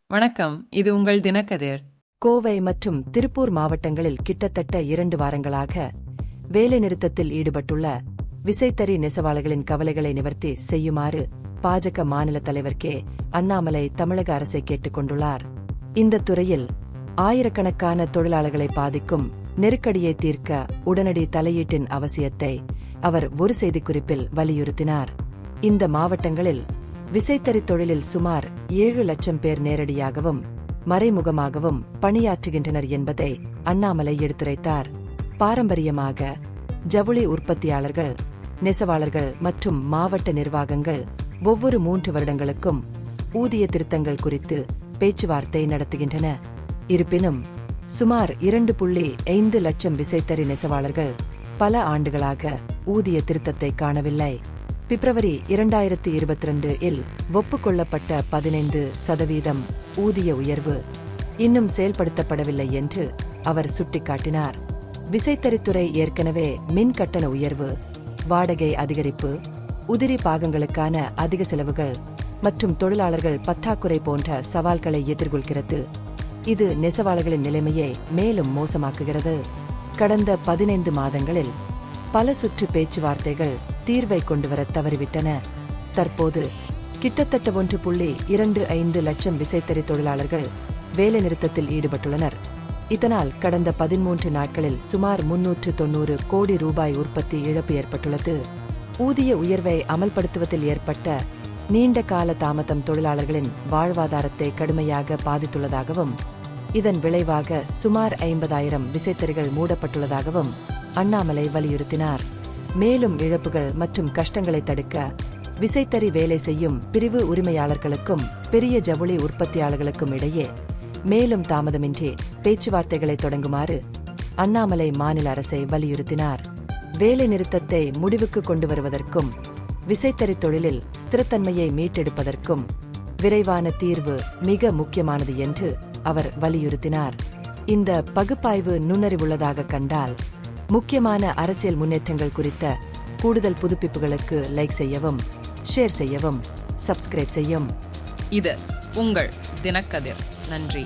வணக்கம், இது உங்கள் தினக்கதிர். கோவை மற்றும் திருப்பூர் மாவட்டங்களில் கிட்டத்தட்ட 2 வாரங்களாக வேலைநிறுத்தத்தில் ஈடுபட்டுள்ள விசைத்தறி நெசவாளர்களின் கவலைகளை நிவர்த்தி செய்யுமாறு பாஜக மாநில தலைவர் கே. அண்ணாமலை தமிழக அரசை கேட்டுக் கொண்டுள்ளார். இந்த துறையில் ஆயிரக்கணக்கான தொழிலாளர்களை பாதிக்கும் நெருக்கடியை தீர்க்க உடனடி தலையீட்டின் அவசியத்தை அவர் ஒரு செய்திக்குறிப்பில் வலியுறுத்தினார். இந்த மாவட்டங்களில் விசைத்தறி தொழிலில் சுமார் 7 லட்சம் பேர் நேரடியாகவும் மறைமுகமாகவும் பணியாற்றுகின்றனர் என்பதை அண்ணாமலை எடுத்துரைத்தார். பாரம்பரியமாக ஜவுளி உற்பத்தியாளர்கள், நெசவாளர்கள் மற்றும் மாவட்ட நிர்வாகங்கள் ஒவ்வொரு 3 வருடங்களுக்கும் ஊதிய திருத்தங்கள் குறித்து பேச்சுவார்த்தை நடத்துகின்றன. இருப்பினும் சுமார் 2.5 லட்சம் விசைத்தறி நெசவாளர்கள் பல ஆண்டுகளாக ஊதிய திருத்தத்தை காணவில்லை. பிப்ரவரி 2022 இல் ஒப்புக்கொள்ளப்பட்ட 15% ஊதிய உயர்வு இன்னும் செயல்படுத்தப்படவில்லை என்று அவர் சுட்டிக்காட்டினார். விசைத்தறித்துறை ஏற்கனவே மின் கட்டண உயர்வு, வாடகை அதிகரிப்பு, உதிரி பாகங்களுக்கான அதிக செலவுகள் மற்றும் தொழிலாளர்கள் பற்றாக்குறை போன்ற சவால்களை எதிர்கொள்கிறது. இது நெசவாளர்களின் நிலைமையை மேலும் மோசமாக்குகிறது. கடந்த 15 மாதங்களில் பல சுற்று பேச்சுவார்த்தைகள் தீர்வை கொண்டுவர தவறிவிட்டன. தற்போது கிட்டத்தட்ட 1.25 லட்சம் விசைத்தறி தொழிலாளர்கள் வேலைநிறுத்தத்தில் ஈடுபட்டுள்ளனர். இதனால் கடந்த 13 நாட்களில் சுமார் 390 கோடி ரூபாய் உற்பத்தி இழப்பு ஏற்பட்டுள்ளது. ஊதிய உயர்வை அமல்படுத்துவதில் ஏற்பட்ட நீண்ட கால தாமதம் தொழிலாளர்களின் வாழ்வாதாரத்தை கடுமையாக பாதித்துள்ளதாகவும், இதன் விளைவாக சுமார் 50,000 விசைத்தறிகள் மூடப்பட்டுள்ளதாகவும் அண்ணாமலை வலியுறுத்தினார். மேலும் இழப்புகள் மற்றும் கஷ்டங்களை தடுக்க விசைத்தறி வேலை செய்யும் பிரிவு உரிமையாளர்களுக்கும் பெரிய ஜவுளி உற்பத்தியாளர்களுக்கும் இடையே மேலும் தாமதமின்றி பேச்சுவார்த்தைகளை தொடங்குமாறு அண்ணாமலை மாநில அரசை வலியுறுத்தினார். வேலை நிறுத்தத்தை முடிவுக்கு கொண்டு வருவதற்கும் விசைத்தறி தொழிலில் ஸ்திரத்தன்மையை மீட்டெடுப்பதற்கும் விரைவான தீர்வு மிக முக்கியமானது என்று அவர் வலியுறுத்தினார். இந்த பகுப்பாய்வு நுண்ணறிவுள்ளதாக கண்டால் முக்கியமான அரசியல் முன்னேற்றங்கள் குறித்த கூடுதல் புதுப்பிப்புகளுக்கு லைக் செய்யவும், ஷேர் செய்யவும், சப்ஸ்கிரைப் செய்யும். இது உங்கள் தினக்கதிர். நன்றி.